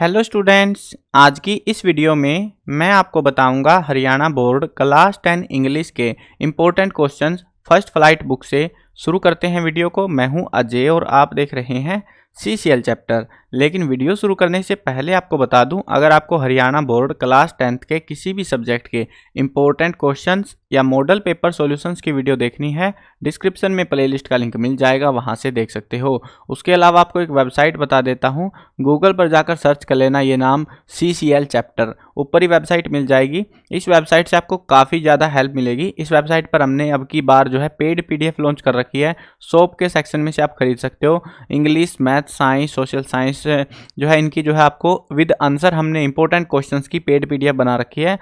Hello students, आज की इस वीडियो में मैं आपको बताऊंगा हरियाणा बोर्ड क्लास 10 इंग्लिश के important questions first flight book से। शुरू करते हैं वीडियो को। मैं हूं अजय और आप देख रहे हैं CCL चैप्टर। लेकिन वीडियो शुरू करने से पहले आपको बता दूं, अगर आपको हरियाणा बोर्ड क्लास 10th के किसी भी सब्जेक्ट के इम्पोर्टेंट क्वेश्चंस या मॉडल पेपर सॉल्यूशंस की वीडियो देखनी है, डिस्क्रिप्शन में प्लेलिस्ट का लिंक मिल जाएगा, वहां से देख सकते हो। उसके अलावा आपको एक वेबसाइट बता देता हूं, गूगल पर जाकर सर्च कर लेना ये नाम CCL चैप्टर, ऊपर ही वेबसाइट मिल जाएगी। इस वेबसाइट से आपको काफ़ी ज़्यादा हेल्प मिलेगी। इस वेबसाइट पर हमने अब की बार जो है पेड PDF लॉन्च कर रखी है। सोप के सेक्शन में से आप खरीद सकते हो। English, math, science, social science जो है इनकी जो है आपको विद आंसर हमने इंपॉर्टेंट क्वेश्चंस की पेड PDF बना रखी है।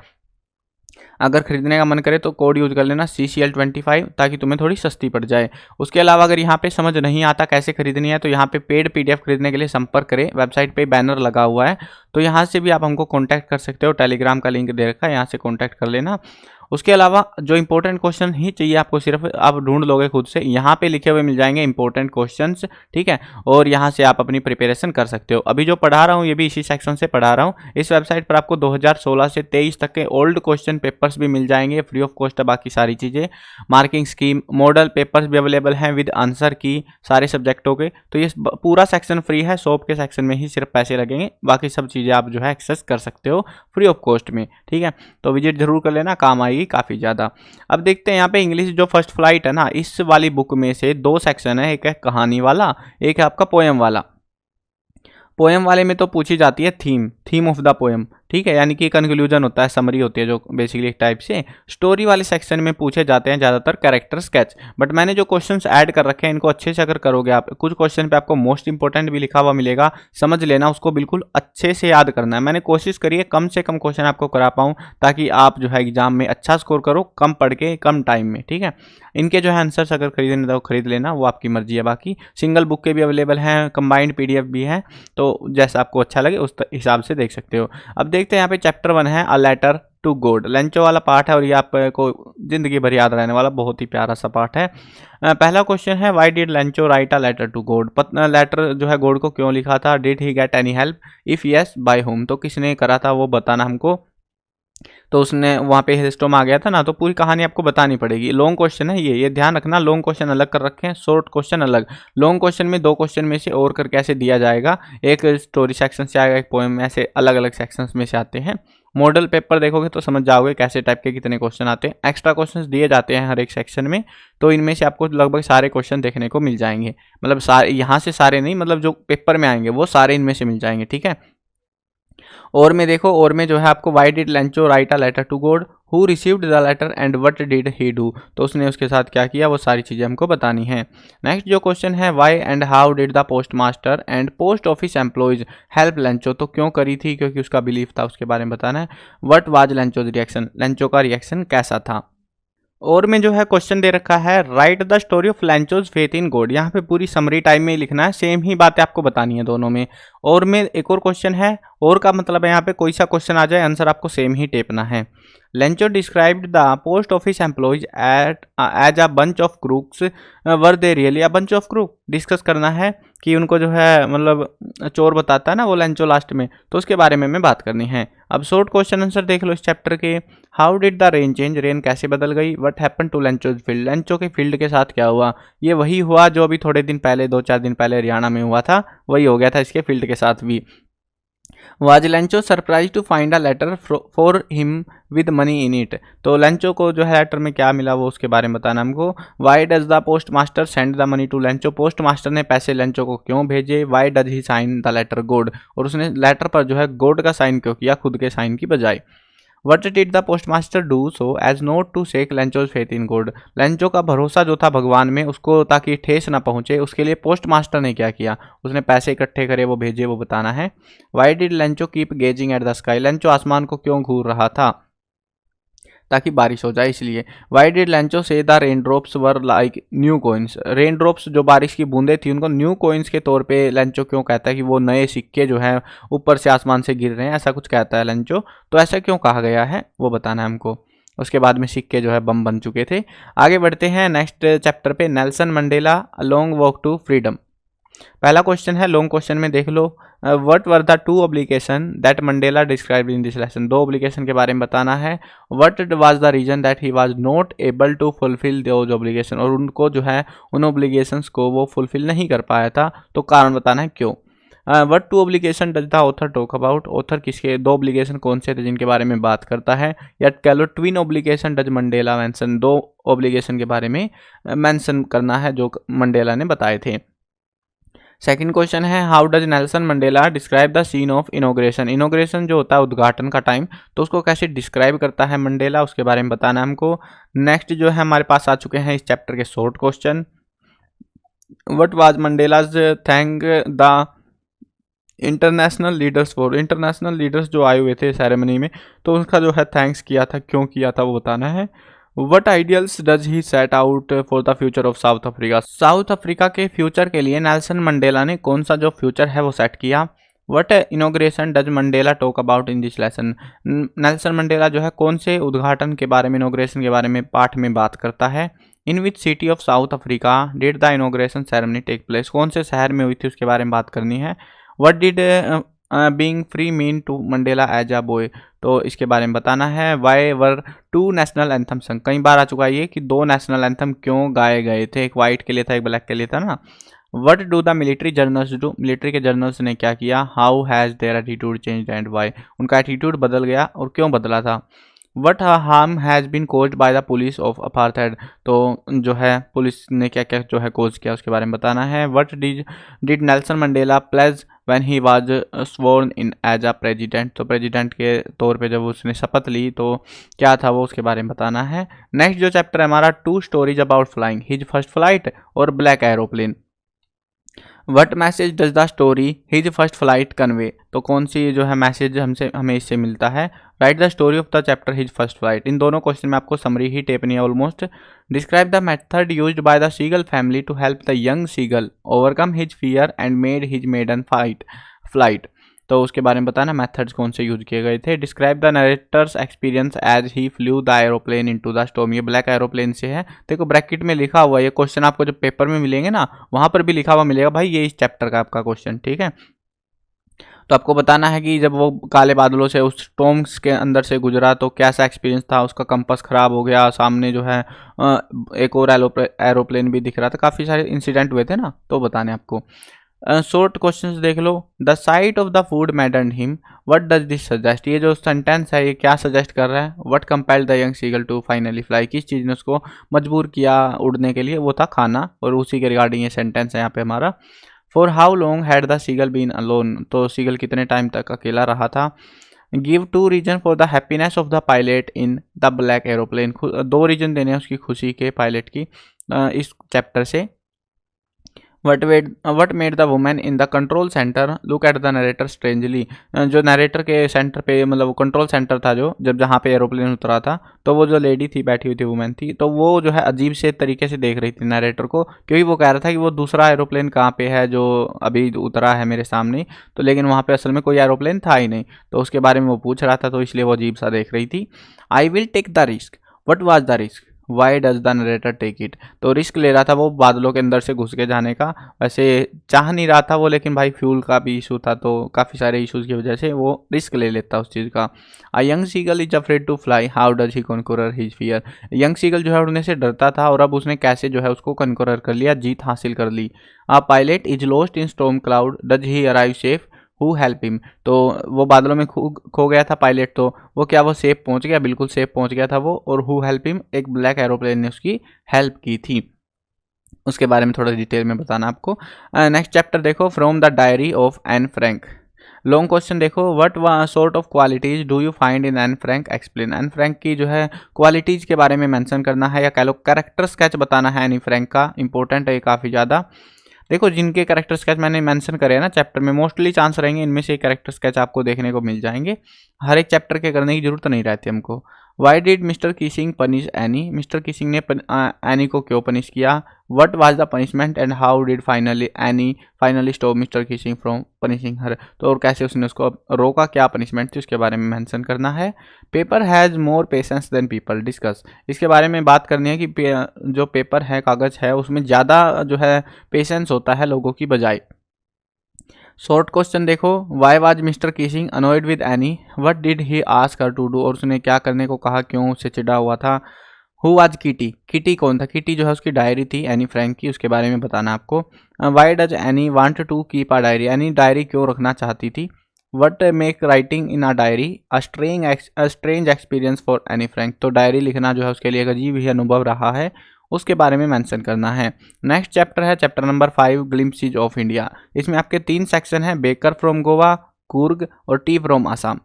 अगर खरीदने का मन करे तो कोड यूज कर लेना CCL25, ताकि तुम्हें थोड़ी सस्ती पड़ जाए। उसके अलावा अगर यहाँ पे समझ नहीं आता कैसे खरीदनी है तो यहाँ पे पेड PDF खरीदने के लिए संपर्क करें। वेबसाइट पे बैनर लगा हुआ है, तो यहाँ से भी आप हमको कांटेक्ट कर सकते हो। टेलीग्राम का लिंक दे रखा है, यहाँ से कांटेक्ट कर लेना। उसके अलावा जो इंपॉर्टेंट क्वेश्चन ही चाहिए आपको, सिर्फ आप ढूंढ लोगे खुद से, यहाँ पे लिखे हुए मिल जाएंगे इंपॉर्टेंट क्वेश्चंस, ठीक है। और यहाँ से आप अपनी प्रिपरेशन कर सकते हो। अभी जो पढ़ा रहा हूँ ये भी इसी सेक्शन से पढ़ा रहा हूँ। इस वेबसाइट पर आपको 2016 से 23 तक के ओल्ड क्वेश्चन पेपर्स भी मिल जाएंगे, फ्री ऑफ कॉस्ट है बाकी सारी चीज़ें। मार्किंग स्कीम, मॉडल पेपर्स भी अवेलेबल हैं विद आंसर की सारे सब्जेक्टों के। तो ये पूरा सेक्शन फ्री है। सोप के सेक्शन में ही सिर्फ पैसे लगेंगे, बाकी सब चीज़ें आप जो है एक्सेस कर सकते हो फ्री ऑफ कॉस्ट में, ठीक है। तो विजिट जरूर कर लेना, काम आएगी काफ़ी ज़्यादा। अब देखते हैं यहाँ पे इंग्लिश जो फर्स्ट फ्लाइट है ना, इस वाली बुक में से दो सेक्शन है, एक है कहानी वाला, एक है आपका पोएम वाला। पोएम वाले में तो पूछी जाती है थीम ऑफ द पोएम, ठीक है, यानी कि कंक्लूजन होता है, समरी होती है जो बेसिकली एक टाइप से। स्टोरी वाले सेक्शन में पूछे जाते हैं ज़्यादातर कैरेक्टर स्केच। बट मैंने जो क्वेश्चंस ऐड कर रखे हैं इनको अच्छे से अगर करोगे आप, कुछ क्वेश्चन पे आपको मोस्ट इंपॉर्टेंट भी लिखा हुआ मिलेगा, समझ लेना, उसको बिल्कुल अच्छे से याद करना है। मैंने कोशिश करी है कम से कम क्वेश्चन आपको करा पाऊँ, ताकि आप जो है एग्जाम में अच्छा स्कोर करो, कम पढ़ के कम टाइम में, ठीक है। इनके जो है आंसर्स अगर खरीदने तो खरीद लेना, वो आपकी मर्जी है। बाकी सिंगल बुक के भी अवेलेबल हैं, कंबाइंड PDF भी है, तो जैसा आपको अच्छा लगे उस हिसाब से देख सकते हो। अब देखते हैं यहाँ पे चैप्टर 1 है a letter to God. Lencho वाला पार्ट है और ये आपको जिंदगी भर याद रहने वाला बहुत ही प्यारा सा पार्ट है। पहला क्वेश्चन है why did Lencho write a letter to God. Letter जो है गॉड को क्यों लिखा था। Did he get any help, if yes by whom, तो किसने करा था वो बताना हमको। तो उसने वहाँ पे हिस्टोम आ गया था ना, तो पूरी कहानी आपको बतानी पड़ेगी। लॉन्ग क्वेश्चन है ये ध्यान रखना, लॉन्ग क्वेश्चन अलग कर रखे हैं, शॉर्ट क्वेश्चन अलग। लॉन्ग क्वेश्चन में 2 क्वेश्चन में से और करके ऐसे दिया जाएगा, एक स्टोरी सेक्शन से आएगा, एक पोएम, ऐसे अलग अलग सेक्शंस में से आते हैं। मॉडल पेपर देखोगे तो समझ जाओगे कैसे टाइप के कितने क्वेश्चन आते हैं। एक्स्ट्रा क्वेश्चंस दिए जाते हैं हर एक सेक्शन में, तो इनमें से आपको लगभग सारे क्वेश्चन देखने को मिल जाएंगे। मतलब सारे यहाँ से सारे नहीं, मतलब जो पेपर में आएंगे वो सारे इनमें से मिल जाएंगे, ठीक है। और में देखो, और में जो है आपको why did Lencho write a letter to God, who received the letter and what did he do, तो उसने उसके साथ क्या किया वो सारी चीज़ें हमको बतानी है। नेक्स्ट जो क्वेश्चन है why and how did the postmaster and post office employees help Lencho, तो क्यों करी थी, क्योंकि उसका बिलीफ था, उसके बारे में बताना है। What was Lencho's reaction, Lencho का रिएक्शन कैसा था। और में जो है क्वेश्चन दे रखा है write the story of Lencho's faith in God. यहाँ पे पूरी समरी टाइम में ही लिखना है, सेम ही बातें आपको बतानी है दोनों में। और में एक और क्वेश्चन है, और का मतलब है यहाँ पे कोई सा क्वेश्चन आ जाए आंसर आपको सेम ही टेपना है। Lencho described the post office employees as a bunch of crooks, were they really a bunch of crook. Discuss करना है कि उनको जो है मतलब चोर बताता है ना वो लेंचो लास्ट में, तो उसके बारे में हमें बात करनी है। अब शॉर्ट क्वेश्चन आंसर देख लो इस चैप्टर के। How did the rain change, rain कैसे बदल गई। What happen to Lencho's field, Lencho के फील्ड के साथ क्या हुआ। ये वही हुआ जो अभी थोड़े दिन पहले 2-4 दिन पहले हरियाणा में हुआ था, वही हो गया था इसके फील्ड के साथ भी। Was Lencho surprise to find a letter for him with money in it, तो लेंचो को जो है लेटर में क्या मिला वो उसके बारे में बताना हमको। Why does the postmaster send the money to Lencho, postmaster ने पैसे लेंचो को क्यों भेजे। Why does he sign the letter God, और उसने लेटर पर जो है गॉड का साइन क्यों किया खुद के साइन की बजाय। What did the postmaster do so as not to shake Lencho's faith in God, Lencho का भरोसा जो था भगवान में उसको ताकि ठेस ना पहुंचे, उसके लिए पोस्ट मास्टर ने क्या किया, उसने पैसे इकट्ठे करे वो भेजे, वो बताना है। Why did Lencho keep gazing at the sky, Lencho आसमान को क्यों घूर रहा था, ताकि बारिश हो जाए इसलिए। वाई डिड लेंचो से the rain drops were like new coins, rain drops जो बारिश की बूंदे थी उनको न्यू कॉइन्स के तौर पे लेंचो क्यों कहता है कि वो नए सिक्के जो हैं ऊपर से आसमान से गिर रहे हैं, ऐसा कुछ कहता है लेंचो, तो ऐसा क्यों कहा गया है वो बताना है हमको। उसके बाद में सिक्के जो है बम बन चुके थे। आगे बढ़ते हैं नेक्स्ट चैप्टर पे, Nelson Mandela a long walk to freedom. पहला क्वेश्चन है, लॉन्ग क्वेश्चन में देख लो, what were the two obligation that Mandela described in this lesson. दो ऑब्लिगेशन के बारे में बताना है। What was the reason that he was not able to fulfil those obligation, और उनको जो है उन ऑब्लिगेशंस को वो फुलफिल नहीं कर पाया था, तो कारण बताना है क्यों। What two obligation does the author talk about, author किसके दो ऑब्लिगेशन कौन से थे जिनके बारे में बात करता है। या कह लो twin obligation does Mandela mention, दो ऑब्लिगेशन के बारे में मेंशन करना है जो मंडेला ने बताए थे। सेकंड क्वेश्चन है, how does Nelson Mandela describe the scene of inauguration. Inauguration जो होता है उद्घाटन का टाइम, तो उसको कैसे डिस्क्राइब करता है मंडेला, उसके बारे में बताना है हमको। नेक्स्ट जो है हमारे पास आ चुके हैं इस चैप्टर के short question. What was Mandela's thank the international leaders for, international leaders जो आए हुए थे सेरेमनी में, तो उनका जो है थैंक्स किया था, क्यों किया था वो बताना है। What ideals does he set out for the future of South Africa, south Africa के फ्यूचर के लिए नेल्सन मंडेला ने कौन सा जो फ्यूचर है वो सेट किया। What inauguration does Mandela talk about in this lesson, Nelson Mandela जो है कौन से उद्घाटन के बारे में, इनोग्रेशन के बारे में पाठ में बात करता है। In which city of South Africa did the inauguration ceremony take place, कौन से शहर में हुई थी उसके बारे में बात करनी है। What did being free mean to Mandela as a boy, तो इसके बारे में बताना है। Why were two national anthem sung, कई बार आ चुका है ये कि दो नेशनल एंथम क्यों गाए गए थे, एक वाइट के लिए था एक ब्लैक के लिए था ना। What do the military generals do, military के जर्नल्स ने क्या किया। How has their attitude change and why, उनका एटीट्यूड बदल गया और क्यों बदला था। What harm has been caused by the policy of apartheid, तो जो है पुलिस ने क्या क्या जो है कोज किया उसके बारे में बताना है। What did Nelson Mandela pledge when he was sworn in as a president, तो प्रेजिडेंट के तौर पे जब उसने शपथ ली तो क्या था वो उसके बारे में बताना है। नेक्स्ट जो चैप्टर है हमारा, two stories about flying, his first flight और black aeroplane. What message does the story his first flight convey, तो कौन सी जो है मैसेज हमें इससे मिलता है। Write the story of the chapter his first flight, इन दोनों क्वेश्चन में आपको समरी ही टेपनी है almost. Describe the method used by the seagull family to help the young seagull overcome his fear and made his maiden flight, तो उसके बारे में बताना मेथड्स कौन से यूज किए गए थे। Describe the narrator's experience as he flew the aeroplane into the storm, ये ब्लैक एरोप्लेन से है, देखो ब्रैकेट में लिखा हुआ ये क्वेश्चन आपको जब पेपर में मिलेंगे ना वहां पर भी लिखा हुआ मिलेगा भाई, ये इस चैप्टर का आपका क्वेश्चन, ठीक है। तो आपको बताना है कि जब वो काले बादलों से उस स्टॉर्म्स के अंदर से गुजरा तो कैसा एक्सपीरियंस था, उसका कंपास खराब हो गया, सामने जो है एक और एरोप्लेन भी दिख रहा था, काफ़ी सारे इंसिडेंट हुए थे ना, तो बताने आपको। शॉर्ट क्वेश्चंस देख लो। The sight of the food maddened him, what does this suggest, ये जो सेंटेंस है ये क्या सजेस्ट कर रहा है। What compelled the young seagull to finally fly, किस चीज़ ने उसको मजबूर किया उड़ने के लिए, वो था खाना, और उसी के रिगार्डिंग ये सेंटेंस है यहाँ पे हमारा। For how long had the seagull been alone, तो सीगल कितने टाइम तक अकेला रहा था। Give two reason for the happiness of the pilot in the black aeroplane, दो रीजन देने हैं उसकी खुशी के पायलट की इस चैप्टर से। What made the women in the control centre look at the narrator strangely, जो नरेटर के सेंटर पे मतलब कंट्रोल सेंटर था जो जब जहाँ पे एरोप्लेन उतरा था, तो वो जो लेडी थी बैठी हुई थी वुमेन थी, तो वो जो है अजीब से तरीके से देख रही थी नरेटर को, क्योंकि वो कह रहा था कि वो दूसरा एरोप्लेन कहाँ पे है जो अभी उतरा है मेरे सामने, तो लेकिन वहाँ पे असल में कोई एरोप्लेन था ही नहीं, तो उसके बारे में वो पूछ रहा था, तो इसलिए वो अजीब सा देख रही थी। I will take the risk, what was the risk, why does the narrator take it, तो रिस्क ले रहा था वो बादलों के अंदर से घुस के जाने का, वैसे चाह नहीं रहा था वो, लेकिन भाई फ्यूल का भी इशू था, तो काफ़ी सारे इश्यूज की वजह से वो रिस्क ले लेता उस चीज़ का। A young seagull is afraid to fly, how does he conquer his fear, young seagull जो है उड़ने से डरता था और अब उसने कैसे जो है उसको कॉन्करर कर लिया, जीत हासिल कर ली। A pilot is lost in storm cloud, does he arrive safe, who help him, तो वो बादलों में खो गया था पायलट, तो वो क्या वो सेफ पहुंच गया, बिल्कुल सेफ पहुंच गया था वो, और हु हेल्प हिम, एक ब्लैक एरोप्लेन ने उसकी हेल्प की थी, उसके बारे में थोड़ा डिटेल में बताना आपको। नेक्स्ट चैप्टर देखो, from the diary of Anne Frank, long question देखो। What sort of qualities do you find in Anne Frank, explain, Anne Frank की जो है क्वालिटीज के बारे में मेंशन करना है, या कह लो कैरेक्टर स्केच बताना है एनी फ्रैंक का, इंपॉर्टेंट है ये काफ़ी ज़्यादा। देखो जिनके कैरेक्टर स्केच मैंने मेंशन करे हैं ना चैप्टर में, मोस्टली चांस रहेंगे इनमें से कैरेक्टर स्केच आपको देखने को मिल जाएंगे, हर एक चैप्टर के करने की जरूरत नहीं रहती हमको। Why did mister Keesing punish Annie, mister Keesing ने एनी को क्यों पनिश किया। What was the punishment and how did Annie finally stop mister Keesing from punishing her, तो और कैसे उसने उसको रोका, क्या पनिशमेंट थी उसके बारे में मेंशन करना है। Paper has more patience than people, discuss, इसके बारे में बात करनी है कि जो पेपर है कागज़ है उसमें ज़्यादा जो है पेशेंस होता है लोगों की बजाय, शॉर्ट क्वेश्चन देखो, why was Mr Keesing annoyed with Anne, what did he ask her to do, और उसने क्या करने को कहा, क्यों उससे चिढ़ा हुआ था। हु वाज किटी, किटी कौन था, किटी जो है उसकी डायरी थी एनी फ्रैंक की, उसके बारे में बताना आपको। Why does Anne want to keep a diary, Anne diary क्यों रखना चाहती थी। What make writing in a diary a strange experience for Anne Frank, तो डायरी लिखना जो है उसके लिए एक अजीब ही अनुभव रहा है, उसके बारे में मेंशन करना है। नेक्स्ट चैप्टर है chapter number 5 glimpses of India. इसमें आपके 3 सेक्शन है, बेकर फ्रॉम गोवा, कुर्ग और टी फ्रॉम असम।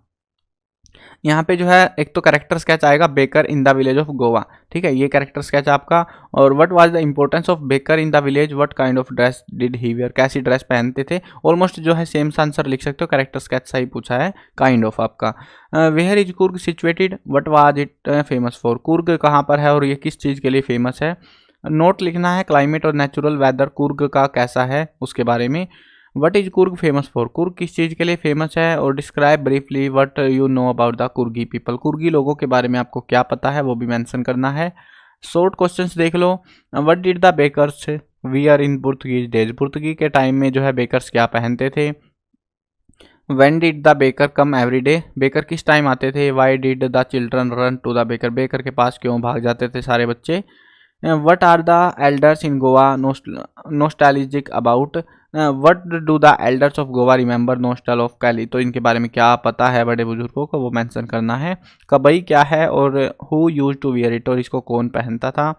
यहाँ पे जो है एक तो कैरेक्टर स्केच आएगा baker in the village of Goa, ठीक है, ये कैरेक्टर स्केच आपका। और what was the importance of baker in the village, what kind of dress did he wear, कैसी ड्रेस पहनते थे। ऑलमोस्ट जो है सेम आंसर लिख सकते हो, कैरेक्टर स्केच सही पूछा है, काइंड ऑफ आपका। Where is Coorg situated, what was it famous for, Coorg कहाँ पर है और ये किस चीज़ के लिए फेमस है। नोट लिखना है क्लाइमेट और नेचुरल वेदर कुर्ग का कैसा है उसके बारे में। What is Coorg famous for, Coorg किस चीज़ के लिए फेमस है। और describe briefly what you know about the Coorgi people, Coorgi लोगों के बारे में आपको क्या पता है वो भी मेंशन करना है। शॉर्ट क्वेश्चंस देख लो, what did the bakers wear in Portuguese days, पुर्तगी के टाइम में जो है बेकर्स क्या पहनते थे। When did the baker come every day, baker किस टाइम आते थे। Why did the children run to the baker, baker के पास क्यों भाग जाते थे सारे बच्चे। What are the elders in Goa nostalgic about, what do the elders of Goa remember नोस्टल ऑफ कैली, तो इनके बारे में क्या पता है बड़े बुजुर्गों को वो मेंशन करना है। कबई क्या है और who used to wear it, और इसको कौन पहनता था।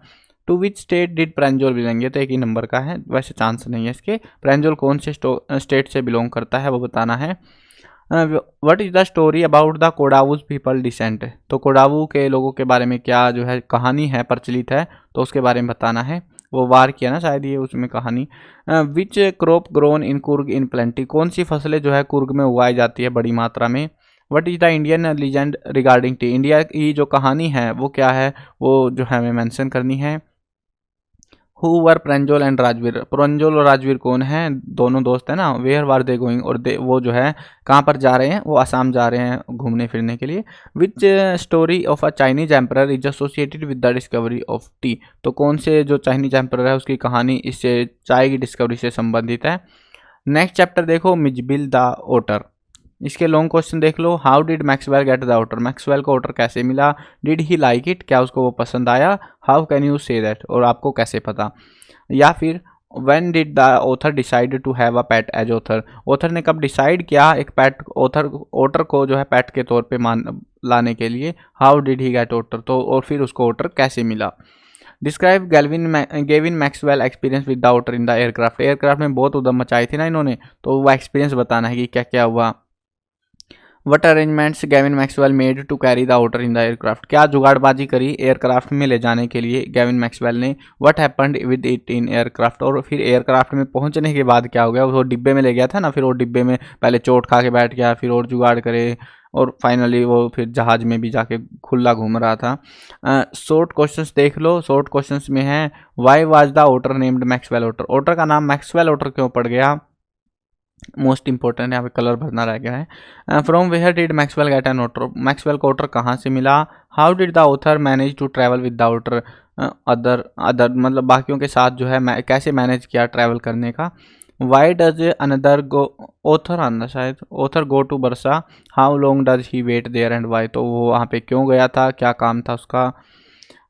To which state did Pranjol belong, ये तो एक ही नंबर का है, वैसे चांस नहीं है इसके। प्रेंजोल कौन से स्टेट से बिलोंग करता है वो बताना है। What is the story about the Kodavus people descent, तो कोडावू के लोगों के बारे में क्या जो है कहानी है प्रचलित है, तो उसके बारे में बताना है। वो वार किया ना शायद ये उसमें कहानी। Which crop grown in Coorg in plenty, कौन सी फसलें जो है कुर्ग में उगाई जाती है बड़ी मात्रा में। What is the Indian legend regarding T, India की जो कहानी है वो क्या है, वो जो है हमें मेंशन करनी है। हु वर प्रंजोल एंड राजवीर, प्रंजोल और राजवीर कौन है, दोनों दोस्त है ना। वेयर वर दे गोइंग, और वो जो है कहाँ पर जा रहे हैं, वो असम जा रहे हैं घूमने फिरने के लिए। Which story of a Chinese emperor is associated with the discovery of tea, तो कौन से जो चाइनीज एम्परर है उसकी कहानी इससे चाय की डिस्कवरी से संबंधित है। नेक्स्ट चैप्टर देखो मिजबिल द ओटर, इसके लॉन्ग क्वेश्चन देख लो। How did Maxwell get the otter, Maxwell को ओटर कैसे मिला। डिड ही लाइक इट, क्या उसको वो पसंद आया। How can you say that, और आपको कैसे पता। या फिर when did the author decide to have a pet as author, author ने कब डिसाइड किया एक पेट ओटर को जो है पेट के तौर पे मान लाने के लिए। How did he get otter, तो और फिर उसको ओटर कैसे मिला। Describe Gavin Maxwell experience with the otter in the aircraft, aircraft में बहुत उधम मचाई थी ना इन्होंने, तो वो एक्सपीरियंस बताना है कि क्या क्या हुआ। What arrangements Gavin Maxwell made to carry the otter in the aircraft, क्या जुगाड़बाजी करी एयरक्राफ्ट में ले जाने के लिए गैविन मैक्सवेल ने। What happened with it in aircraft, और फिर एयरक्राफ्ट में पहुंचने के बाद क्या हो गया, वो डिब्बे में ले गया था ना, फिर वो डिब्बे में पहले चोट खा के बैठ गया, फिर और जुगाड़ करे, और फाइनली वो फिर जहाज में भी जाके खुला घूम रहा था। शॉर्ट क्वेश्चंस देख लो, शॉर्ट क्वेश्चंस में है why was the otter named Maxwell otter, otter का नाम मैक्सवेल ओटर क्यों पड़ गया। मोस्ट इंपॉर्टेंट यहाँ पे कलर भरना रह गया है। From where did Maxwell get an otter, Maxwell को ओटर कहाँ से मिला। How did the author manage to travel with the otter, other मतलब बाकियों के साथ जो है कैसे मैनेज किया ट्रैवल करने का। Why does another go, author आना शायद, ऑथर गो टू बरसा। How long does he wait there and why, तो वो वहाँ पे क्यों गया था, क्या काम था उसका।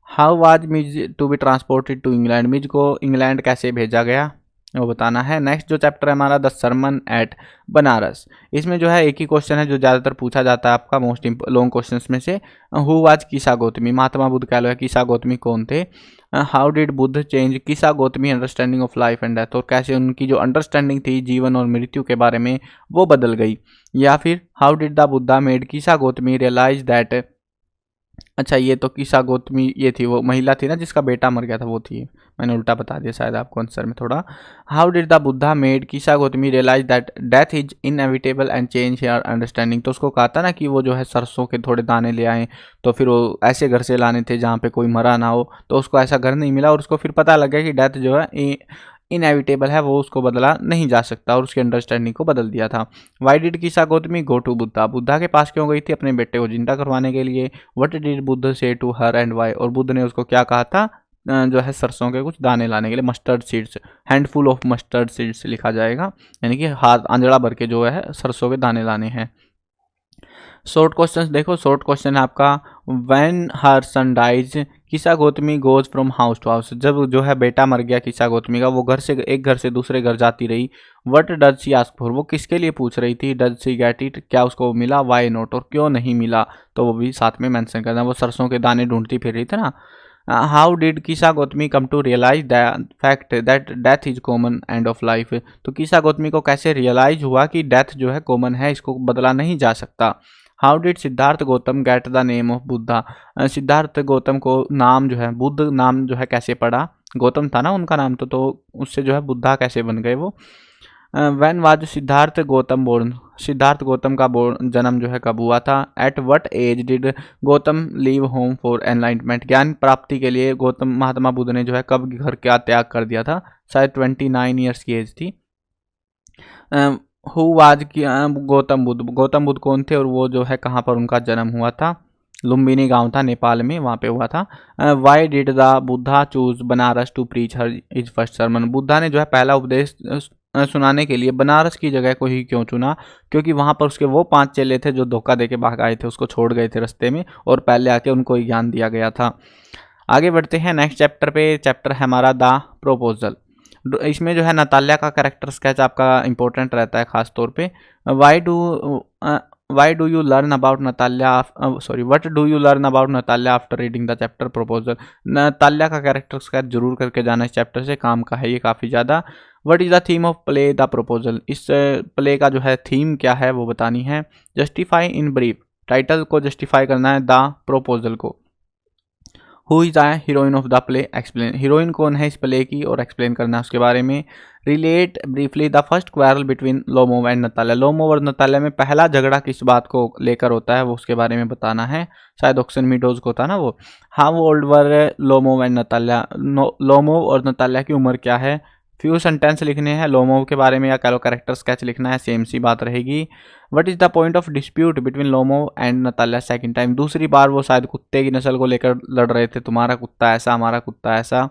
How was Mij to be transported to England, Mij को इंग्लैंड कैसे भेजा गया वो बताना है। नेक्स्ट जो चैप्टर है हमारा द सरमन एट बनारस, इसमें जो है एक ही क्वेश्चन है जो ज़्यादातर पूछा जाता है आपका मोस्ट लॉन्ग क्वेश्चंस में से। हु वाज किसा गौतमी, महात्मा बुद्ध कह लो है, किसा गौतमी कौन थे। हाउ डिड बुद्ध चेंज किसा Gautami understanding of life and death, और कैसे उनकी जो अंडरस्टैंडिंग थी जीवन और मृत्यु के बारे में वो बदल गई। या फिर how did the Buddha made Kisa Gotami realise that, अच्छा ये तो किसा गौतमी ये थी वो महिला थी ना जिसका बेटा मर गया था, वो थी, मैंने उल्टा बता दिया शायद आपको आंसर में थोड़ा। How did the Buddha made Kisa Gotami realise that death is inevitable and change her understanding, तो उसको कहा था ना कि वो जो है सरसों के थोड़े दाने ले आए, तो फिर वो ऐसे घर से लाने थे जहाँ पे कोई मरा ना हो, तो उसको ऐसा घर नहीं मिला और उसको फिर पता लग गया कि डेथ जो है इनएविटेबल है, वो उसको बदला नहीं जा सकता, और उसकी अंडरस्टैंडिंग को बदल दिया था। Why did Kisa Gautami go to Buddha, Buddha के पास क्यों गई थी, अपने बेटे को जिंदा करवाने के लिए। व्हाट डिड बुद्ध से टू हर एंड वाई, और बुद्ध ने उसको क्या कहा था जो है सरसों के कुछ दाने लाने के लिए, mustard seeds, handful of mustard seeds लिखा जाएगा, यानी कि हाथ आंजड़ा भर के जो है सरसों के दाने लाने हैं। शॉर्ट क्वेश्चन देखो, शॉर्ट क्वेश्चन है आपका, when her son dies Kisa Gotami goes from house to house, जब जो है बेटा मर गया किसा गौतमी का, वो घर से एक घर से दूसरे घर जाती रही। What does she ask for, वो किसके लिए पूछ रही थी। डज शी गेट इट, क्या उसको मिला। वाई नॉट, और क्यों नहीं मिला, तो वो भी साथ में मेंशन करना। वो सरसों के दाने ढूंढती फिर रही थी ना। How did Kisa Gotami come to realise the fact that death is common end of life, तो किसा गौतमी को कैसे रियलाइज हुआ कि डेथ जो है कॉमन है, इसको बदला नहीं जा सकता। How did Siddharth Gautam get the name of Buddha, Siddharth Gautam को नाम जो है बुद्ध नाम जो है कैसे पड़ा, गौतम था ना उनका नाम, तो उससे जो है बुद्धा कैसे बन गए वो। When was Siddhartha Gautam born, Siddhartha Gautam का जन्म जो है कब हुआ था। At what age did Gautam leave home for enlightenment, ज्ञान प्राप्ति के लिए गौतम महात्मा बुद्ध ने जो है कब घर का त्याग कर दिया था। शायद 29 ईयर्स की एज थी। हु वाज गौतम बुद्ध, गौतम बुद्ध कौन थे और वो जो है कहाँ पर उनका जन्म हुआ था। लुम्बिनी गांव था नेपाल में, वहाँ पे हुआ था। Why did the Buddha choose Benares to preach her is first sermon, Buddha ने जो है पहला उपदेश सुनाने के लिए बनारस की जगह को ही क्यों चुना, क्योंकि वहाँ पर उसके वो 5 चेले थे जो धोखा देके भाग आए थे, उसको छोड़ गए थे रास्ते में, और पहले आके उनको ही ज्ञान दिया गया था। आगे बढ़ते हैं नेक्स्ट चैप्टर पे। चैप्टर है हमारा द प्रोपोजल। इसमें जो है नताल्या का कैरेक्टर स्केच आपका इंपॉर्टेंट रहता है खास तौर पे। Why do you learn about Natalya, sorry what do you learn about Natalya after reading the chapter proposal, Natalya का कैरेक्टर स्केच जरूर करके जाना इस चैप्टर से, काम का है ये काफ़ी ज़्यादा। What is the theme of play the proposal, इस प्ले का जो है थीम क्या है वो बतानी है। जस्टिफाई इन ब्रीफ, टाइटल को जस्टिफाई करना है द प्रोपोजल को। Who is the heroine of the play, explain, heroine कौन है इस प्ले की और एक्सप्लेन करना है उसके बारे में। Relate briefly the first quarrel between Lomov and Natalya, Lomov और नताल्या में पहला झगड़ा किस बात को लेकर होता है वो उसके बारे में बताना है, शायद ऑक्सन मीडोज को था ना वो। How old were Lomov and Natalya, Lomov और नताल्या की उम्र क्या है। फ्यू सेंटेंस लिखने हैं लोमोव के बारे में, या कह लो कैरेक्टर स्केच लिखना है, सेम सी बात रहेगी। What is the point of dispute between Lomov and Natalya second time, दूसरी बार वो शायद कुत्ते की नस्ल को लेकर लड़ रहे थे, तुम्हारा कुत्ता ऐसा हमारा कुत्ता ऐसा।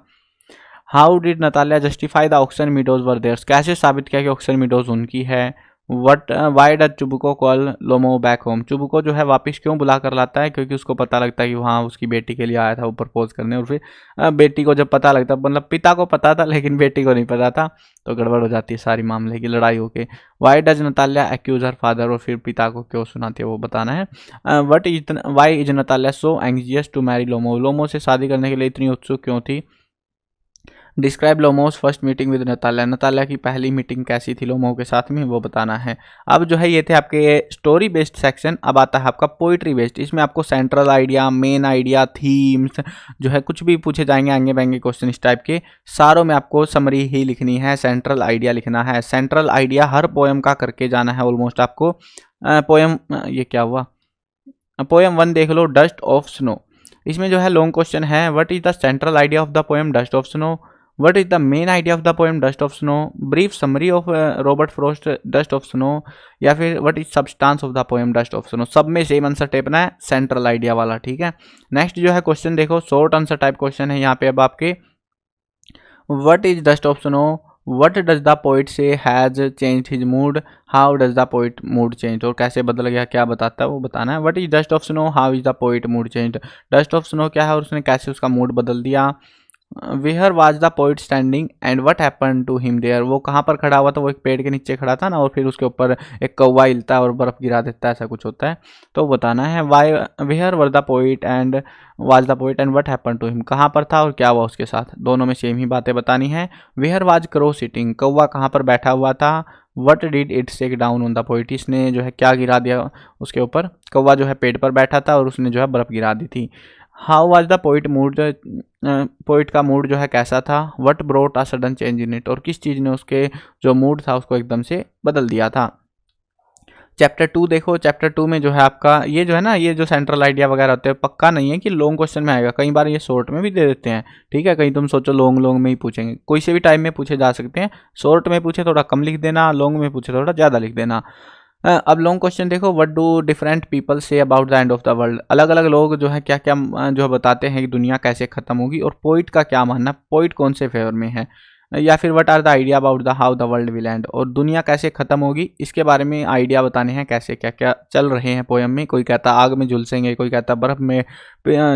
How did Natalya justify the Oxen Meadows were theirs, कैसे साबित किया कि ऑक्सन मीडोज उनकी है। What why does Chubukov call Lomov back home, Chubukov जो है वापस क्यों बुला कर लाता है, क्योंकि उसको पता लगता है कि वहाँ उसकी बेटी के लिए आया था वो प्रपोज करने, और फिर बेटी को जब पता लगता, मतलब पिता को पता था लेकिन बेटी को नहीं पता था, तो गड़बड़ हो जाती है सारी मामले की, लड़ाई होके। Why does Natalya accuse her father, और फिर पिता को क्यों सुनाती है वो बताना है। What is why is Natalya so anxious to marry Lomov, Lomov से शादी करने के लिए इतनी उत्सुक क्यों थी। Describe Lomov's first meeting with Natalya, Natalya की पहली मीटिंग कैसी थी लोमो के साथ में वो बताना है। अब जो है ये थे आपके स्टोरी बेस्ड सेक्शन। अब आता है आपका पोइट्री बेस्ड, इसमें आपको central idea, main idea, themes जो है कुछ भी पूछे जाएंगे आगे बैंगे क्वेश्चन इस टाइप के, सारों में आपको समरी ही लिखनी है, सेंट्रल आइडिया लिखना है। सेंट्रल आइडिया हर पोएम का करके जाना है ऑलमोस्ट आपको। पोएम ये क्या हुआ, पोएम 1 देख लो, डस्ट ऑफ स्नो। इसमें जो है लॉन्ग क्वेश्चन है, what is the central idea of the poem dust of snow, what is the main idea of the poem dust of snow, brief summary of Robert Frost dust of snow, या फिर what is substance of the poem dust of snow। सब में same answer टाइपना है, central idea वाला, ठीक है। Next जो है क्वेश्चन देखो, शॉर्ट आंसर टाइप क्वेश्चन है यहाँ पे। अब आपके what is dust of snow, what does the poet say has changed his mood, how does the poet mood change, और कैसे बदल गया क्या बताता है वो बताना है। what is dust of snow, how is the poet mood changed, dust of snow क्या है और उसने कैसे उसका मूड बदल दिया। Where was the poet standing and what happened to him there, वो कहाँ पर खड़ा हुआ था, वो एक पेड़ के नीचे खड़ा था ना, और फिर उसके ऊपर एक कौवा हिलता है और बर्फ गिरा देता है, ऐसा कुछ होता है, तो बताना है। Why where were the poet and was the poet and what happened to him, कहाँ पर था और क्या हुआ उसके साथ, दोनों में सेम ही बातें बतानी है। वेयर वाज क्रो सिटिंग, कौवा कहाँ पर बैठा हुआ था। What did it shake down on the poet, इसने जो है क्या गिरा दिया उसके ऊपर, कौवा जो है पेड़ पर बैठा था और उसने जो है बर्फ गिरा दी थी। How was the poet mood, poet का मूड जो है कैसा था। What brought a sudden change in it, और किस चीज़ ने उसके जो मूड था उसको एकदम से बदल दिया था। चैप्टर 2 देखो, चैप्टर 2 में जो है आपका ये जो है ना, ये जो सेंट्रल आइडिया वगैरह होते हैं, पक्का नहीं है कि लॉन्ग क्वेश्चन में आएगा, कई बार ये शॉर्ट में भी दे देते हैं, ठीक है। कहीं तुम सोचो लॉन्ग में ही पूछेंगे, कोई से भी टाइम में पूछे जा सकते हैं। शॉर्ट में पूछे थोड़ा कम लिख देना, लॉन्ग में पूछे थोड़ा ज़्यादा लिख देना। अब लॉन्ग क्वेश्चन देखो, what do different people say about the end of the world. अलग अलग लोग जो है क्या क्या जो बताते हैं कि दुनिया कैसे खत्म होगी, और पोइट का क्या मानना, पोइट कौन से फेवर में है। या फिर what are the idea about the how the world will end, और दुनिया कैसे खत्म होगी इसके बारे में आइडिया बताने हैं, कैसे क्या क्या चल रहे हैं पोयम में। कोई कहता आग में झुलसेंगे, कोई कहता बर्फ में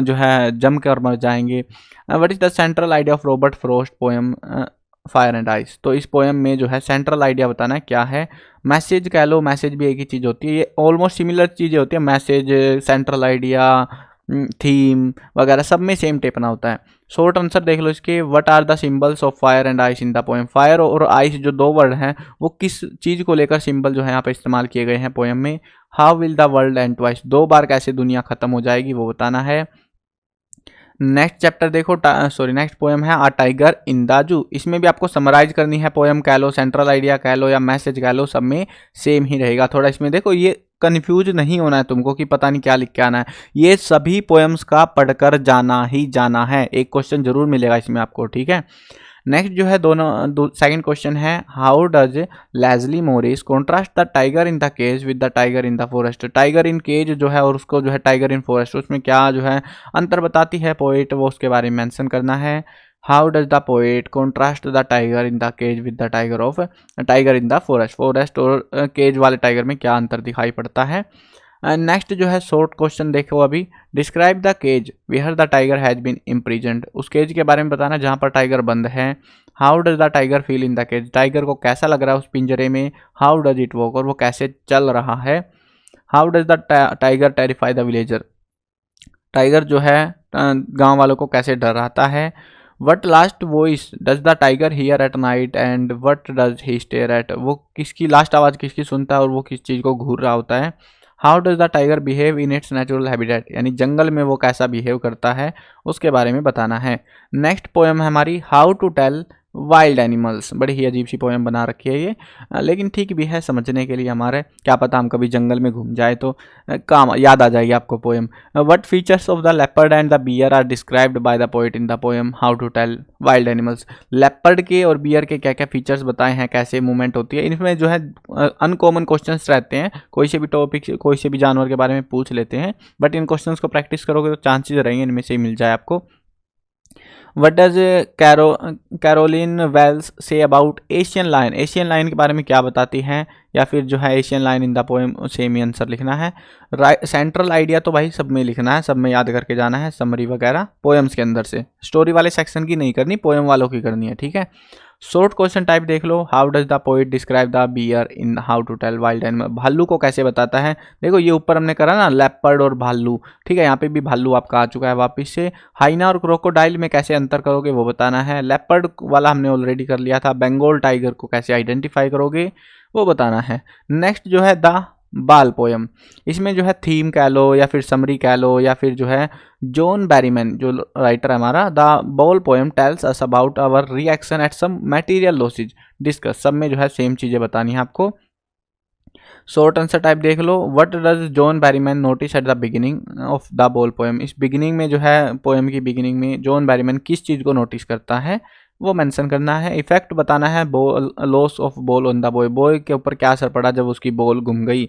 जो है जम कर मर जाएंगे। What is the central idea of Robert Frost poem fire and ice. तो इस पोएम में जो है सेंट्रल आइडिया बताना है क्या है। मैसेज कह लो, मैसेज भी एक ही चीज़ होती है, ये ऑलमोस्ट सिमिलर चीज़ें होती है। मैसेज, सेंट्रल आइडिया, थीम वगैरह सब में सेम टेपना होता है। शॉर्ट आंसर देख लो इसके, what are the symbols of fire and ice in the poem. Fire और आइस जो दो वर्ड हैं वो किस चीज़ को लेकर सिंबल जो है यहाँ पे इस्तेमाल किए गए हैं पोएम में। How will the world and twice, दो बार कैसे दुनिया खत्म हो जाएगी वो बताना है। नेक्स्ट चैप्टर देखो, नेक्स्ट पोएम है आ टाइगर इन द जू। इसमें भी आपको समराइज करनी है पोएम कह लो, सेंट्रल आइडिया कह लो या मैसेज कह लो, सब में सेम ही रहेगा। थोड़ा इसमें देखो ये कंफ्यूज नहीं होना है तुमको कि पता नहीं क्या लिख के आना है, ये सभी पोएम्स का पढ़कर जाना ही जाना है। एक क्वेश्चन जरूर मिलेगा इसमें आपको, ठीक है। नेक्स्ट जो है सेकंड क्वेश्चन है, how does Leslie Morris contrast the tiger in the cage with the tiger in the forest. Tiger in cage जो है और उसको जो है टाइगर इन फॉरेस्ट, उसमें क्या जो है अंतर बताती है पोएट, वो उसके बारे में मेंशन करना है। How does the poet contrast the tiger in the cage with the tiger in the forest. Forest और केज वाले टाइगर में क्या अंतर दिखाई पड़ता है। नेक्स्ट जो है शॉर्ट क्वेश्चन देखो अभी, describe the cage where the tiger has been imprisoned. उस केज के बारे में बताना जहाँ पर टाइगर बंद है। How does the tiger feel in the cage, tiger को कैसा लग रहा है उस पिंजरे में। हाउ डज इट वॉक, और वो कैसे चल रहा है। How does the tiger terrify the villager, tiger जो है गांव वालों को कैसे डराता है। What last voice does the tiger here at night and what does he stare at, वो किसकी लास्ट आवाज़ किसकी सुनता है और वो किस चीज़ को घूर रहा होता है। How does the tiger behave in its natural habitat, यानी जंगल में वो कैसा बिहेव करता है उसके बारे में बताना है। नेक्स्ट पोएम है हमारी, how to tell wild animals. बड़ी ही अजीब सी पोएम बना रखी है ये, लेकिन ठीक भी है समझने के लिए हमारे, क्या पता हम कभी जंगल में घूम जाए तो काम याद आ जाएगी आपको poem. What features of the leopard and the bear are described by the poet in the poem how to tell wild animals. Leopard के और बियर के क्या क्या फीचर्स बताए हैं, कैसे मूवमेंट होती है। इनमें जो है अनकॉमन क्वेश्चंस रहते हैं, कोई से भी टॉपिक कोई से भी जानवर के बारे में पूछ लेते हैं, बट इन क्वेश्चंस को प्रैक्टिस करोगे तो चांसेस रहेंगे इनमें से ही मिल जाए आपको। What does Carolyn Wells say about Asian lion, Asian lion के बारे में क्या बताती हैं, या फिर जो है Asian lion in the poem same ही आंसर लिखना है। सेंट्रल आइडिया तो भाई सब में लिखना है, सब में याद करके जाना है, समरी वगैरह पोएम्स के अंदर से, स्टोरी वाले सेक्शन की नहीं करनी, पोएम वालों की करनी है, ठीक है। शॉर्ट क्वेश्चन टाइप देख लो, how does the poet describe the bear in how to tell wild animal, भालू को कैसे बताता है। देखो ये ऊपर हमने करा ना लेपर्ड और भालू, ठीक है, यहाँ पे भी भालू आपका आ चुका है वापस से। हाइना और क्रोकोडाइल में कैसे अंतर करोगे वो बताना है। लेपर्ड वाला हमने ऑलरेडी कर लिया था। बंगाल टाइगर को कैसे आइडेंटिफाई करोगे वो बताना है। नेक्स्ट जो है द बाल पोएम, इसमें जो है थीम कह लो या फिर समरी कह लो या फिर जो है जॉन बैरीमैन जो राइटर है हमारा, the ball poem tells us about our reaction at some material losses discuss, सब में जो है सेम चीज़ें बतानी है आपको। शॉर्ट आंसर टाइप देख लो, what does John Berryman notice at the beginning of the ball poem. इस बिगिनिंग में जो है पोएम की बिगिनिंग में जॉन बैरीमैन किस चीज़ को नोटिस करता है वो मेंशन करना है। इफेक्ट बताना है, ball loss of ball on the boy, boy के ऊपर क्या असर पड़ा जब उसकी बॉल गुम गई।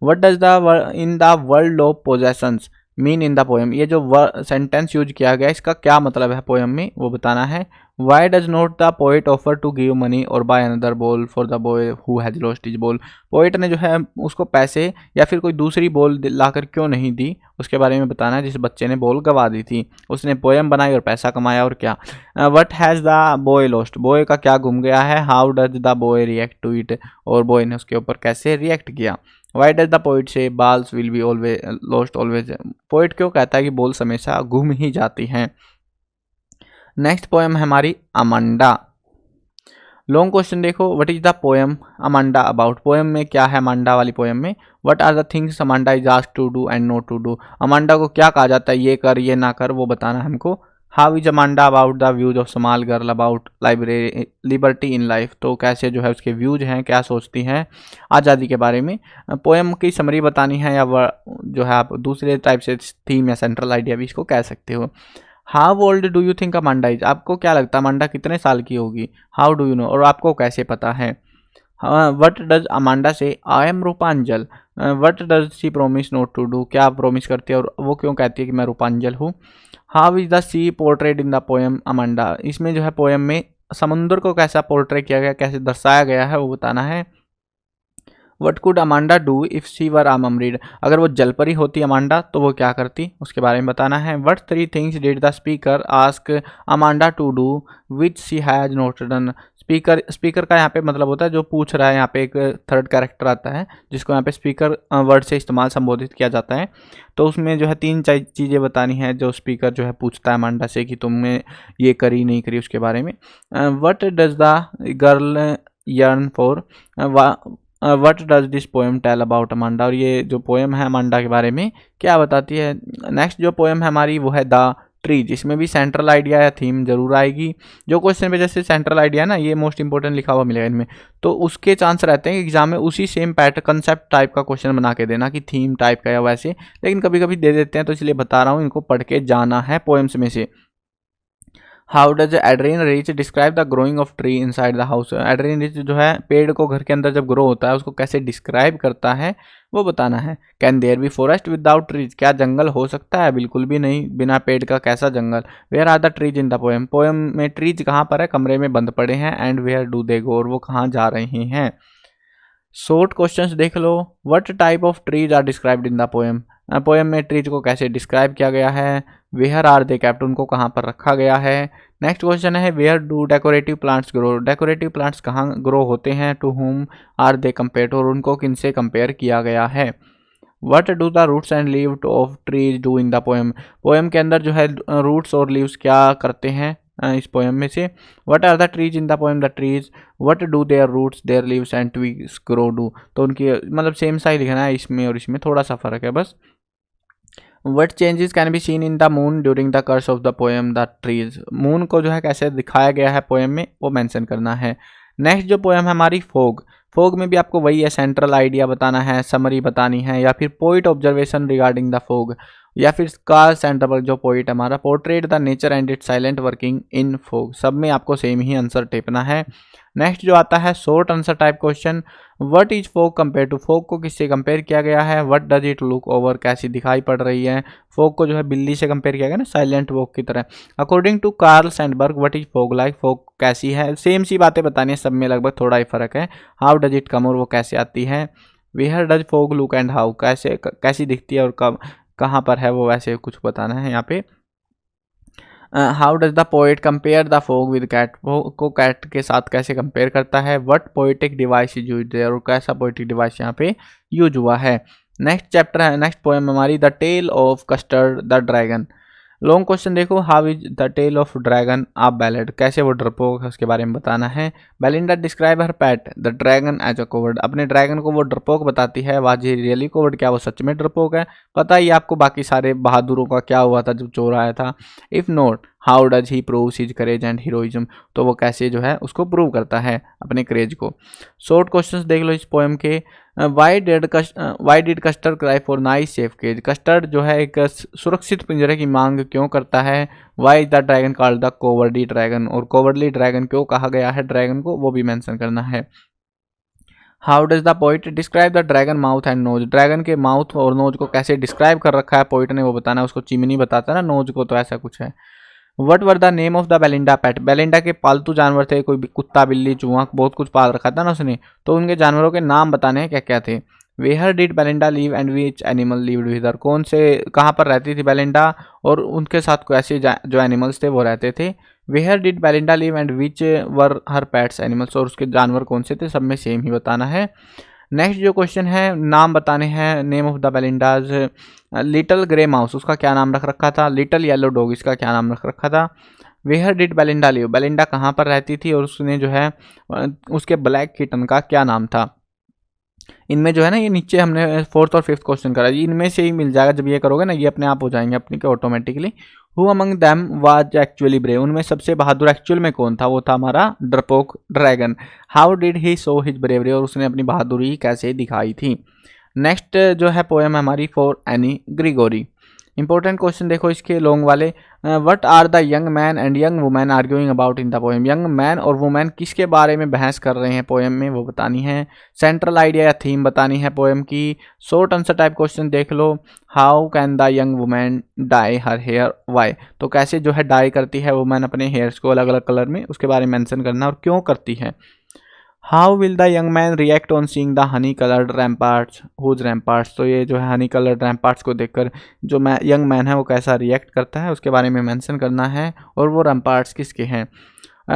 What does the in the world of possessions mean in the poem, ये जो सेंटेंस यूज किया गया इसका क्या मतलब है पोएम में वो बताना है। Why does not the poet offer to give money और buy another ball for the boy who has lost his ball, poet ने जो है उसको पैसे या फिर कोई दूसरी बॉल लाकर क्यों नहीं दी उसके बारे में बताना है, जिस बच्चे ने बॉल गंवा दी थी। उसने पोएम बनाई और पैसा कमाया और क्या। What has the boy lost, boy का क्या गुम गया है। How does the boy react to it, और बॉय ने उसके ऊपर कैसे रिएक्ट किया। Why does the poet say balls will be always lost always, poet क्यों कहता है कि बॉल्स हमेशा गुम ही जाती हैं। नेक्स्ट पोएम है हमारी अमांडा। लॉन्ग क्वेश्चन देखो, what is the poem Amanda about, poem में क्या है अमांडा वाली पोएम में। What are the things Amanda is asked to do and not to do, Amanda को क्या कहा जाता है ये कर ये ना कर वो बताना है हमको। How is Amanda about the views of small girl about library liberty in life, तो कैसे जो है उसके व्यूज हैं, क्या सोचती हैं आज़ादी के बारे में। पोएम की समरी बतानी है या जो है आप दूसरे टाइप से थीम या सेंट्रल आइडिया भी इसको कह सकते हो। How old do you think Amanda is, आपको क्या लगता है अमांडा कितने साल की होगी। हाउ डू यू नो, और आपको कैसे पता है। What does Amanda say I am Rapunzel, what does she promise not to do, क्या प्रोमिस करती है और वो क्यों कहती है कि मैं रूपांजल हूँ। How is the sea portrait in the poem Amanda, इसमें जो है पोएम में समुद्र को कैसा पोर्ट्रेट किया गया, कैसे दर्शाया गया है वो बताना है। What could Amanda do if she were a mermaid, अगर वो जलपरी होती अमांडा तो वो क्या करती, उसके बारे में बताना है। What 3 things did the speaker ask Amanda to do which she has not done, speaker का यहाँ पे मतलब होता है जो पूछ रहा है, यहाँ पे एक थर्ड कैरेक्टर आता है जिसको यहाँ पे स्पीकर वर्ड से इस्तेमाल संबोधित किया जाता है। तो उसमें जो है 3 चीज़ें बतानी है जो स्पीकर जो है पूछता है अमांडा से कि तुमने ये करी नहीं करी उसके बारे में। What does the girl yearn for, what does this poem tell about Amanda, और ये जो पोएम है अमांडा के बारे में क्या बताती है। नेक्स्ट जो पोएम है हमारी वो है द ट्रीज, इसमें भी सेंट्रल आइडिया या थीम जरूर आएगी। जो क्वेश्चन पे जैसे सेंट्रल आइडिया ना ये मोस्ट इंपॉर्टेंट लिखा हुआ मिलेगा इनमें, तो उसके चांस रहते हैं कि एग्जाम में उसी सेम पैटर्न कंसेप्ट टाइप का क्वेश्चन बना के देना कि थीम टाइप का या वैसे, लेकिन कभी कभी दे देते हैं तो इसलिए बता रहा हूँ, इनको पढ़ के जाना है पोएम्स में से। How does एड्रीन rich describe the growing of tree in side the house, एड्रीन rich जो है पेड़ को घर के अंदर जब ग्रो होता है उसको कैसे डिस्क्राइब करता है वो बताना है। Can there be forest without trees, क्या जंगल हो सकता है, बिल्कुल भी नहीं, बिना पेड़ का कैसा जंगल। Where are the trees in the poem, poem में ट्रीज कहाँ पर है, कमरे में बंद पड़े हैं। And where do they go, और वो कहाँ जा रहे हैं। शॉर्ट क्वेश्चंस देख लो। What type of trees are described in the poem, poem में ट्रीज को कैसे डिस्क्राइब किया गया है। वेयर आर दे केप्ट, उनको कहाँ पर रखा गया है। नेक्स्ट क्वेश्चन है where do decorative plants grow, decorative plants कहाँ ग्रो होते हैं। To whom are they compared, और उनको किनसे कंपेयर किया गया है। What do the roots and leaves of trees do in the poem, poem के अंदर जो है रूट्स और लीव्स क्या करते हैं इस पोएम में से। What are the trees in the poem, the trees what do their roots their leaves and twigs grow do, तो उनकी मतलब सेम सा ही लिखना है इसमें और इसमें, थोड़ा सा फर्क है बस। What changes can be seen in the moon during the course of the poem the trees, moon को जो है कैसे दिखाया गया है पोएम में वो मेंशन करना है। नेक्स्ट जो पोएम है हमारी फोग, फोग में भी आपको वही है, सेंट्रल आइडिया बताना है, समरी बतानी है, या फिर poet observation regarding the fog, या फिर कार्ल सैंडबर्ग जो पोइट हमारा portrait the nature and it silent working in fog, सब में आपको सेम ही आंसर टिपना है। नेक्स्ट जो आता है short answer type question, what is fog compare to, fog को किससे कंपेयर किया गया है। What does it look over, कैसी दिखाई पड़ रही है। फोग को जो है बिल्ली से कंपेयर किया गया ना, साइलेंट वॉक की तरह। According to Carl Sandburg what is fog like, fog कैसी है, सेम सी बातें बतानी है, सब में लगभग थोड़ा ही फर्क है। हाउ डज इट कम, और वो कैसे आती है। Where does fog look and how, कैसी दिखती है और कब कहाँ पर है वो, वैसे कुछ बताना है यहाँ पे। How does the poet compare the fog with cat, fog को कैट के साथ कैसे कंपेयर करता है। What poetic device is used there, और कैसा पोएटिक डिवाइस यहाँ पे यूज हुआ है। नेक्स्ट चैप्टर है, नेक्स्ट पोएम हमारी the tale of Custard the Dragon. Long question देखो, how is the tale of dragon a ballad, कैसे वो डरपोक है उसके बारे में बताना है। Belinda describe her pet the dragon as a coward, अपने ड्रैगन को वो डरपोक बताती है। वाज ही रियली कोवर्ड, क्या वो सच में डरपोक है। पता ही आपको बाकी सारे बहादुरों का क्या हुआ था जब चोर आया था। If not how does he prove his courage and heroism, तो वो कैसे जो है उसको प्रूव करता है अपने करेज को। शॉर्ट क्वेश्चंस देख लो इस पोएम के। Why did Custard cry for nice safe cage, Custard जो है एक सुरक्षित पिंजरे की मांग क्यों करता है। Why is the dragon called the cowardly dragon, और कोवर्डली ड्रैगन क्यों कहा गया है ड्रैगन को, वो भी मेंशन करना है। How does the poet describe the dragon mouth and nose, dragon के माउथ और नोज को कैसे डिस्क्राइब कर रखा है पोइट ने, वो बताना है। उसको चिमनी बताता है ना नोज को, तो ऐसा कुछ है। What were the name of the Belinda pet, Belinda के पालतू जानवर थे, कोई कुत्ता बिल्ली चूहा बहुत कुछ पाल रखा था ना उसने, तो उनके जानवरों के नाम बताने हैं क्या क्या थे। Where did Belinda live and which animal lived with her, कौन से कहाँ पर रहती थी बेलिंडा और उनके साथ कैसे जो एनिमल्स थे वो रहते थे। Where did Belinda live and which were her pets animals, और उसके जानवर कौन से थे, सब में सेम ही बताना है। नेक्स्ट जो क्वेश्चन है नाम बताने हैं, name of the Belinda's. Little grey mouse, उसका क्या नाम रख रखा था। लिटिल येलो डॉग, इसका क्या नाम रख रखा था। Where did Belinda live, Belinda कहाँ पर रहती थी और उसने जो है उसके ब्लैक किटन का क्या नाम था। इनमें जो है ना, ये नीचे हमने फोर्थ और फिफ्थ क्वेश्चन करा, इनमें से ही मिल जाएगा। जब ये करोगे ना ये अपने आप हो जाएंगे अपनी के automatically. Who among them was actually brave, उनमें सबसे बहादुर एक्चुअल में कौन था, वो था हमारा डरपोक dragon. How did he show his bravery, और उसने अपनी बहादुरी कैसे दिखाई थी। नेक्स्ट जो है पोएम हमारी for Annie Gregory. Important question देखो इसके लॉन्ग वाले, what are the young man and young women arguing about in the poem. Young man और वुमेन किसके बारे में बहस कर रहे हैं पोएम में, वो बतानी है। सेंट्रल आइडिया या थीम बतानी है पोएम की। शॉर्ट आंसर टाइप क्वेश्चन देख लो, how can the young women dye her hair why, तो कैसे जो है डाई करती है वुमेन अपने हेयर्स को अलग अलग कलर में, उसके बारे में मेंशन करना और क्यों करती है। How will the young man react on seeing the honey coloured ramparts, whose ramparts, तो ये जो है हनी कलर्ड रैम्पार्ट्स को देखकर जो यंग मैन है वो कैसा रिएक्ट करता है उसके बारे में मेंशन करना है। और वो रैम्पार्ट्स किसके हैं।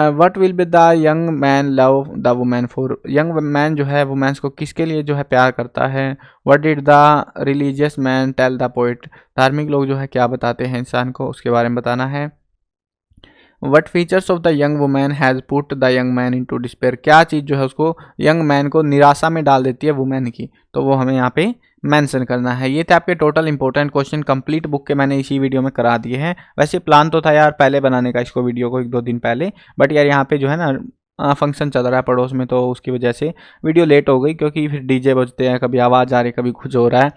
What will be the young man love the women for, young man जो है वुमेन्स को किसके लिए जो है प्यार करता है। What did the religious man tell the poet, धार्मिक लोग जो है क्या बताते हैं इंसान को, उसके बारे में बताना है। What features of the young women has put the young man into despair, क्या चीज़ जो है उसको यंग मैन को निराशा में डाल देती है वुमेन की, तो वो हमें यहाँ पे मेंशन करना है। ये थे आपके total important question, complete book के मैंने इसी वीडियो में करा दिए हैं। वैसे प्लान तो था यार पहले बनाने का इसको, वीडियो को 1-2 दिन पहले, बट यार यहाँ पे जो है ना फंक्शन चल रहा है पड़ोस में, तो उसकी वजह से वीडियो लेट हो गई, क्योंकि फिर डीजे बजते हैं, कभी आवाज़ आ रही है, कभी कुछ हो रहा है,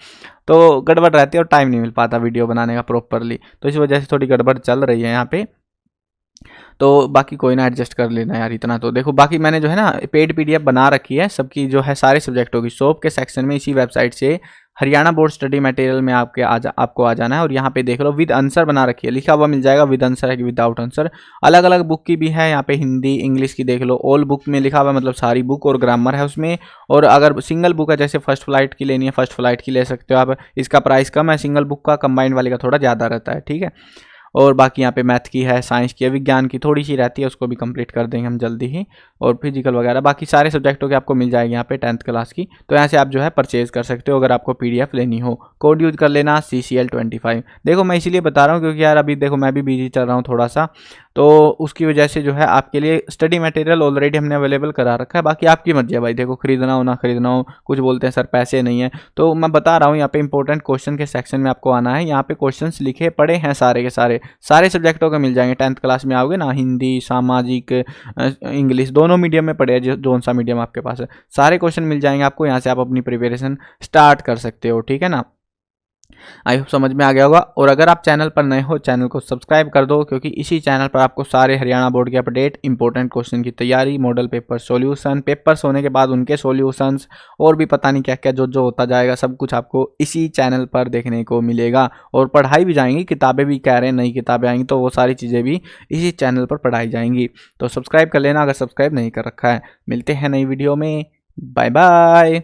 तो गड़बड़ रहती है और टाइम नहीं मिल पाता वीडियो बनाने का प्रॉपरली, तो इस वजह से थोड़ी गड़बड़ चल रही है यहाँ पे। तो बाकी कोई ना, एडजस्ट कर लेना यार इतना तो। देखो बाकी मैंने जो है ना पेड पीडीएफ बना रखी है सबकी, जो है सारे सब्जेक्टों की, सोप के सेक्शन में इसी वेबसाइट से हरियाणा बोर्ड स्टडी मटेरियल में आपको आ जाना है, और यहाँ पे देख लो विद आंसर बना रखी है, लिखा हुआ मिल जाएगा विद आंसर है कि विदाउट आंसर। अलग अलग बुक की भी है यहाँ पे, हिंदी इंग्लिश की देख लो, ऑल बुक में लिखा हुआ है, मतलब सारी बुक और ग्रामर है उसमें। और अगर सिंगल बुक है, जैसे फर्स्ट फ्लाइट की लेनी है, फर्स्ट फ्लाइट की ले सकते हो आप, इसका प्राइस कम है, सिंगल बुक का कंबाइंड वाले का थोड़ा ज़्यादा रहता है, ठीक है। और बाकी यहाँ पे मैथ की है, साइंस की है, विज्ञान की थोड़ी सी रहती है, उसको भी कंप्लीट कर देंगे हम जल्दी ही, और फिजिकल वगैरह बाकी सारे सब्जेक्टों के आपको मिल जाएगी यहाँ पे 10th क्लास की, तो यहाँ से आप जो है परचेज कर सकते हो अगर आपको पीडीएफ लेनी हो। कोड यूज कर लेना CCL25। देखो मैं इसीलिए बता रहा हूँ क्योंकि यार अभी देखो मैं भी बिजी चल रहा हूँ थोड़ा सा, तो उसकी वजह से जो है आपके लिए स्टडी मटेरियल ऑलरेडी हमने अवेलेबल करा रखा है। बाकी आपकी मर्जी है भाई, देखो खरीदना हो ना खरीदना हो, कुछ बोलते हैं सर पैसे नहीं है, तो मैं बता रहा हूँ यहाँ पे इंपॉर्टेंट क्वेश्चन के सेक्शन में आपको आना है। यहाँ पे क्वेश्चंस लिखे पड़े हैं सारे के सारे सब्जेक्टों के मिल जाएंगे। 10th क्लास में आओगे ना, हिंदी सामाजिक इंग्लिश दोनों मीडियम में पढ़े हैं, जो सा मीडियम आपके पास है, सारे क्वेश्चन मिल जाएंगे आपको। यहाँ से आप अपनी प्रिपरेशन स्टार्ट कर सकते हो, ठीक है ना। आई होप समझ में आ गया होगा। और अगर आप चैनल पर नए हो, चैनल को सब्सक्राइब कर दो, क्योंकि इसी चैनल पर आपको सारे हरियाणा बोर्ड के अपडेट, इंपॉर्टेंट क्वेश्चन की तैयारी, मॉडल पेपर सॉल्यूशन, पेपर्स होने के बाद उनके सॉल्यूशंस, और भी पता नहीं क्या क्या जो होता जाएगा, सब कुछ आपको इसी चैनल पर देखने को मिलेगा। और पढ़ाई भी जाएंगी, किताबें भी कह रहे हैं नई किताबें आएंगी, तो वो सारी चीज़ें भी इसी चैनल पर पढ़ाई जाएंगी। तो सब्सक्राइब कर लेना अगर सब्सक्राइब नहीं कर रखा है। मिलते हैं नई वीडियो में, बाय बाय।